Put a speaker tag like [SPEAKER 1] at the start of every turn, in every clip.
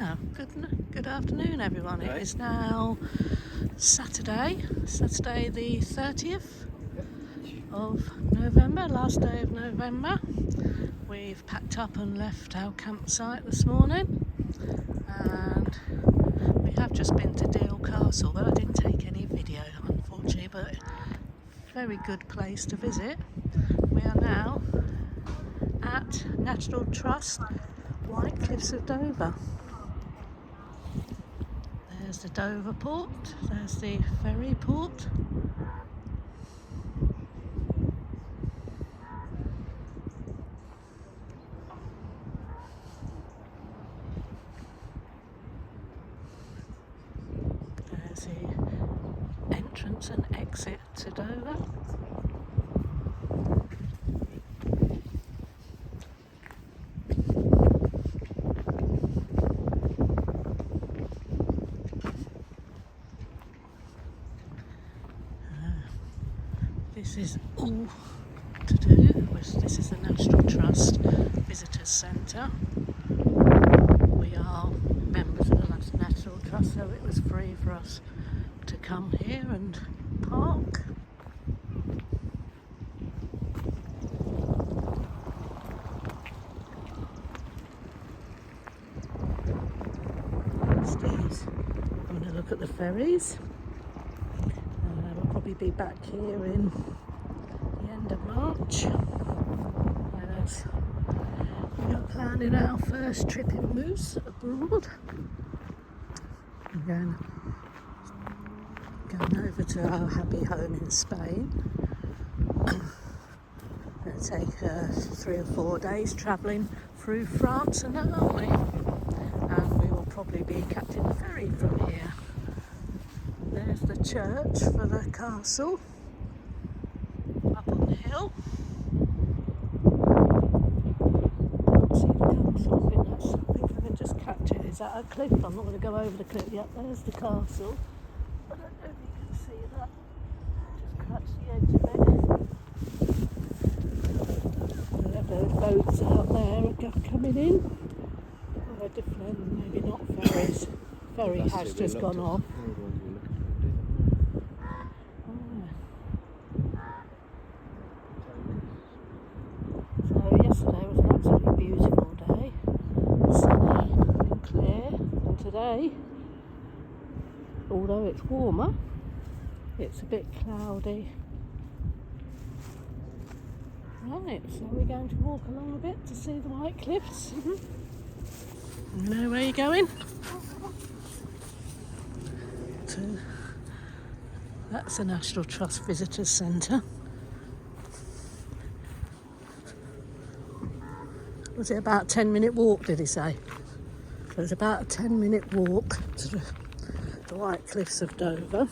[SPEAKER 1] Good afternoon, everyone.
[SPEAKER 2] Right.
[SPEAKER 1] It is now Saturday the 30th of November, last day of November. We've packed up and left our campsite this morning, and we have just been to Deal Castle, but I didn't take any video, unfortunately, but very good place to visit. We are now at National Trust White Cliffs of Dover. There's the Dover port, there's the ferry port. There's the entrance and exit to Dover. This is all to do with, this is the National Trust Visitors Centre. We are members of the National Trust, so it was free for us to come here and park. Steve's having a look at the ferries. We'll probably be back here in the end of March. As we are planning our first trip in Moose abroad. We're going over to our happy home in Spain. It'll take 3 or 4 days travelling through France and that, aren't we? And we will probably be catching the ferry from here. There's the church for the castle up on the hill. Can't see the castle. I think I can just catch it. Is that a cliff? I'm not going to go over the cliff yet. There's the castle. I don't know if you can see that. Just catch the edge of it. We have those boats out there coming in. Oh, definitely, maybe not ferries. Ferry has just gone off. So yesterday was an absolutely beautiful day, sunny and clear, and today, although it's warmer, it's a bit cloudy. Right, so we're going to walk along a bit to see the White Cliffs. You know where you're going? That's the National Trust Visitors Centre. Was it about a 10-minute walk, did he say? So it's about a 10-minute walk to the White Cliffs of Dover.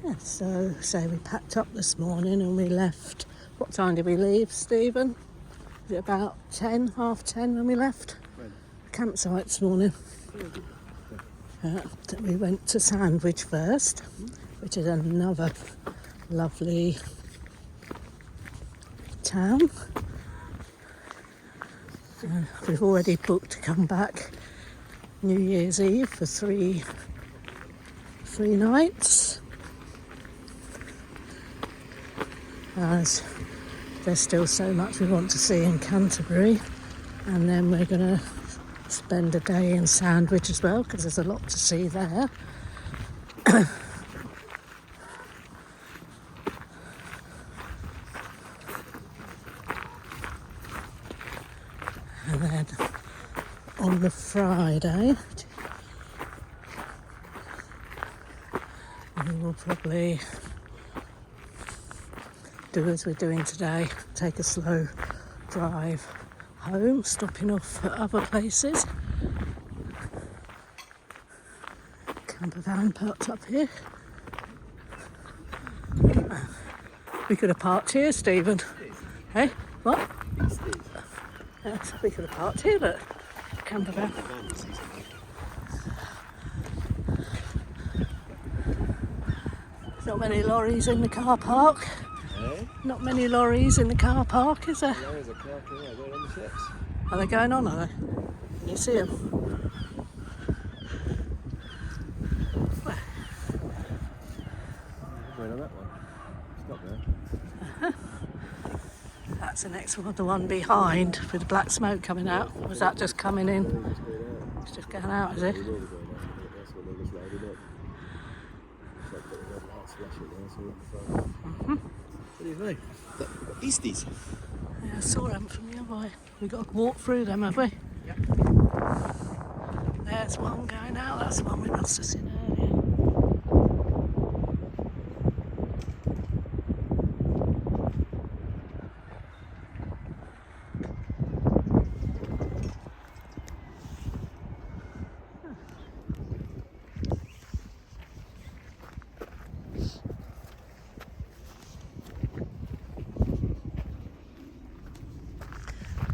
[SPEAKER 1] Yeah, so we packed up this morning and we left. What time did we leave, Stephen? Was it about 10, half 10 when we left? When? Campsite this morning. We went to Sandwich first, which is another lovely town. We've already booked to come back New Year's Eve for three nights, as there's still so much we want to see in Canterbury, and then we're going to spend a day in Sandwich as well, because there's a lot to see there. And then on the Friday, we will probably do as we're doing today, take a slow drive home, stopping off at other places. Camper van parked up here. We could have parked here, Stephen. Hey, what? Yes, we could have parked here, look. Camper van. Not many lorries in the car park.
[SPEAKER 2] Eh?
[SPEAKER 1] Not many lorries in the car park, is there?
[SPEAKER 2] There is a car coming going on the ships.
[SPEAKER 1] Are they going on, are they? Can you see them? Where?
[SPEAKER 2] Going on that one. Stop there.
[SPEAKER 1] That's the next one, the one behind with the black smoke coming out. Was that just coming in? It's just going out, is it?
[SPEAKER 2] That's when they're just loaded up. It's like putting red lights flashing there, so we're on the phone. What do you think? The Easties.
[SPEAKER 1] Yeah, I saw them from the other way. We've got to walk through them, have we?
[SPEAKER 2] Yep.
[SPEAKER 1] There's one going out. That's the one we must have seen earlier.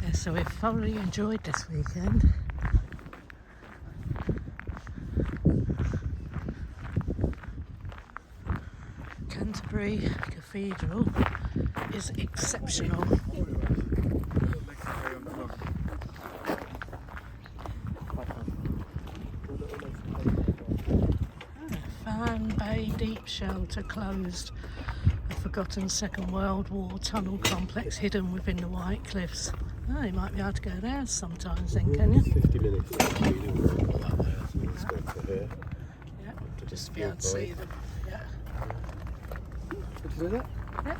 [SPEAKER 1] Yeah, so we've thoroughly enjoyed this weekend. Canterbury Cathedral is exceptional. Fan Bay Deep Shelter closed. A forgotten Second World War tunnel complex hidden within the White Cliffs. Oh, you might be able to go there sometimes then, can you?
[SPEAKER 2] 50 minutes. Let's go to here.
[SPEAKER 1] Yeah, just to be able to see them. Yeah.
[SPEAKER 2] Did you do that?
[SPEAKER 1] Yeah.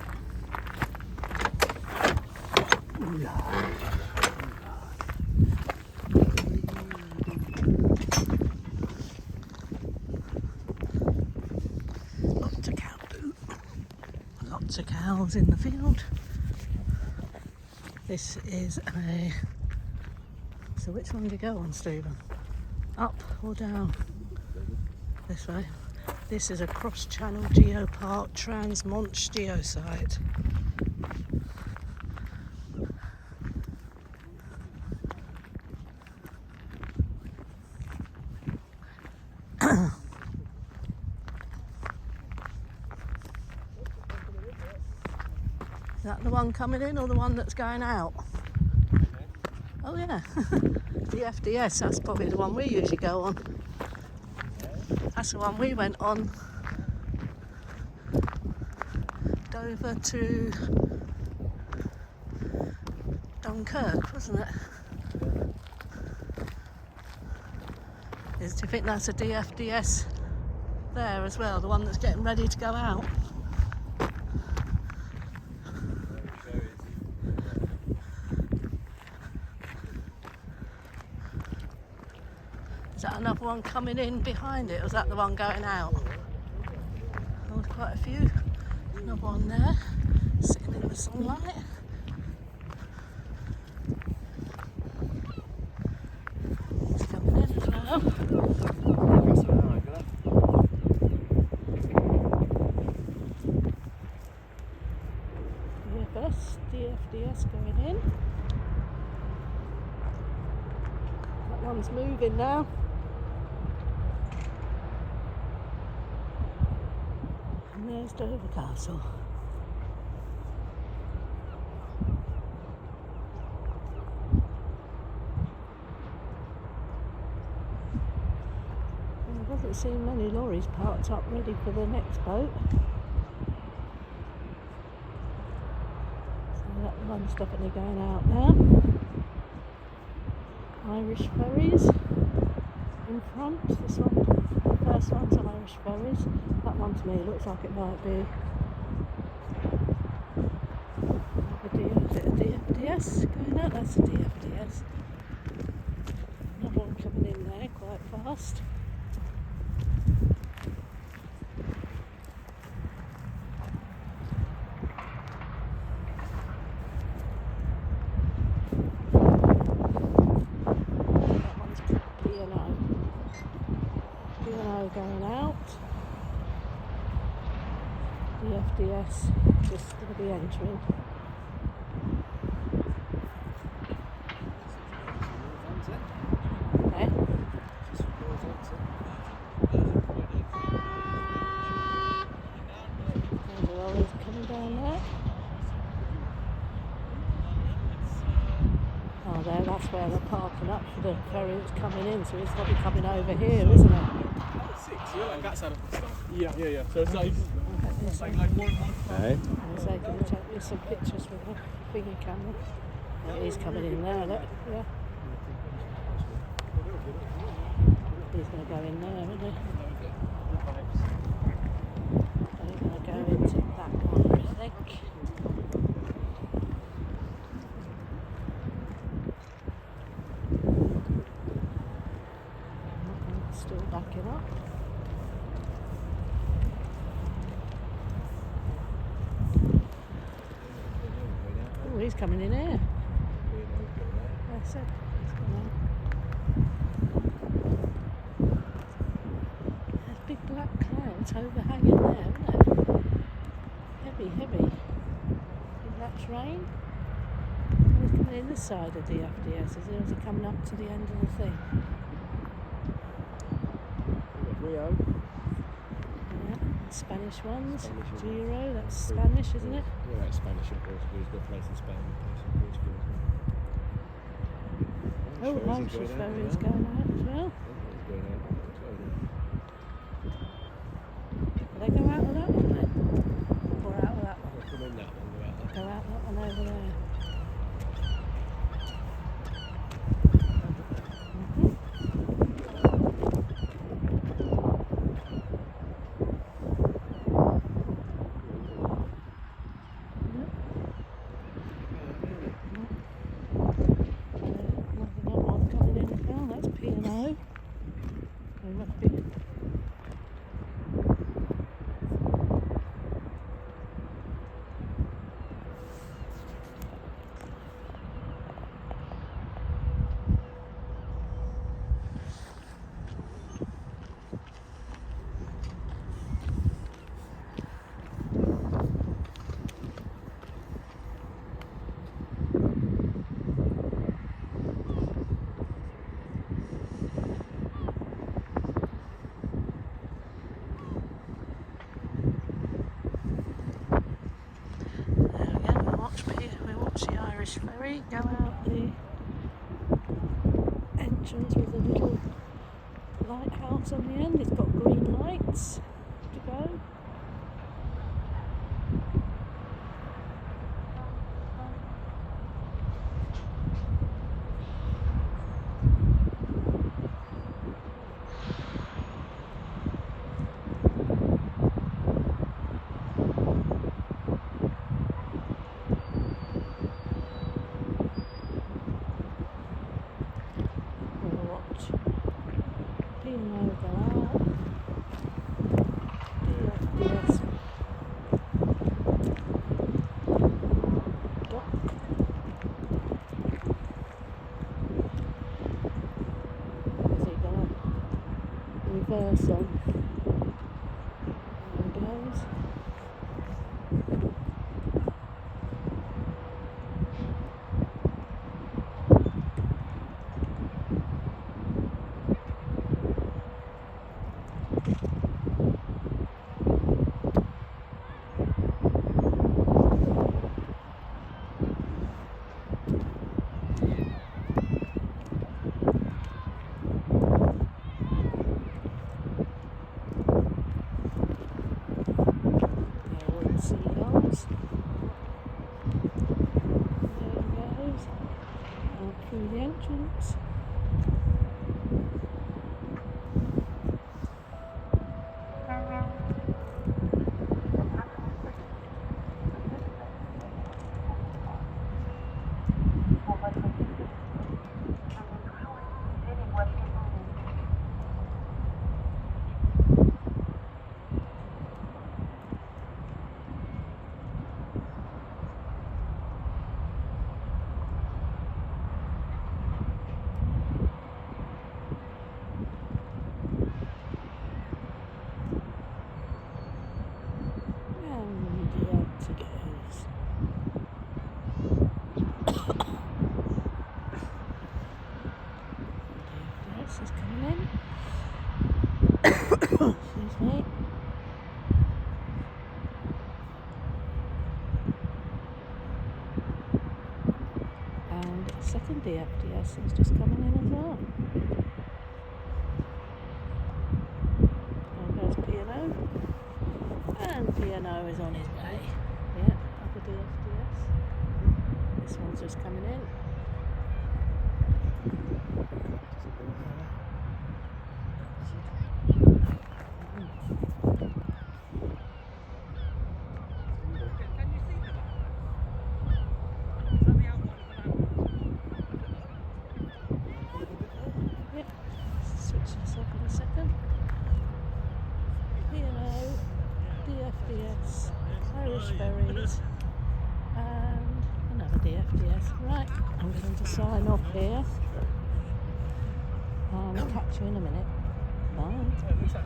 [SPEAKER 1] Lots of cow poo. Lots of cows in the field. This is a... So which one do you go on, Stephen? Up or down? This way. This is a cross-channel geopark Trans-Manche geosite. Is that the one coming in or the one that's going out? Oh yeah, the FDS, that's probably the one we usually go on. That's the one we went on. Dover to Dunkirk, wasn't it? Do you think that's a DFDS there as well, the one that's getting ready to go out? Is that another one coming in behind it, or is that the one going out? Oh, there's quite a few. Another one there, sitting in the sunlight. It's coming in as well. DFDS going in. That one's moving now. And there's Dover Castle. Well, I haven't seen many lorries parked up ready for the next boat. So that one's definitely going out now. Irish ferries in front. This one, the first one's Irish ferries. That one to me looks like it might be a DFDS going out. That's a DFDS. Another one coming in there quite fast. Going out. The FDS just going to be entering. Okay. That's where they're parking up for the ferry that's coming in, so it's got to be coming over here, isn't it?
[SPEAKER 3] Yeah. So it's like more.
[SPEAKER 2] Hey?
[SPEAKER 1] So can you take me some pictures with the thingy camera? He's coming in there, look. Yeah. He's going to go in there, isn't he? He's going to go into that one, I think. Still backing up. Oh, he's coming in here. That's it. He's gone There's big black clouds overhanging there, isn't it? Heavy. Think that's rain? He's coming in this side of the FDS, is he? Or is he coming up to the end of the thing?
[SPEAKER 2] Rio.
[SPEAKER 1] Yeah, Spanish ones.
[SPEAKER 2] Spanish, isn't it?
[SPEAKER 1] Giro, that's Spanish, isn't it?
[SPEAKER 2] Yeah, that's Spanish and Portugal. He's got a place in Spain and a place in Portugal as well.
[SPEAKER 1] Oh, Irish ferry is going out as well.
[SPEAKER 2] He's going out.
[SPEAKER 1] Will they go out of that one then? Or out of that one?
[SPEAKER 2] They'll come in that one, go out that
[SPEAKER 1] Go out that one over there. Ferry, go out the entrance with a little lighthouse on the end. It's got green lights to go. Reverse on. There it goes. Seagulls. There it goes. Out through the entrance. second DFDS is just coming in as well. There goes P&O. And P&O is on his way. Yeah, other DFDS. This one's just coming in. Yep, switch this up in a second. P&O, DFDS, Irish Ferries, and another DFDS. Right, I'm going to sign off here. I'll catch you in a minute. Bye.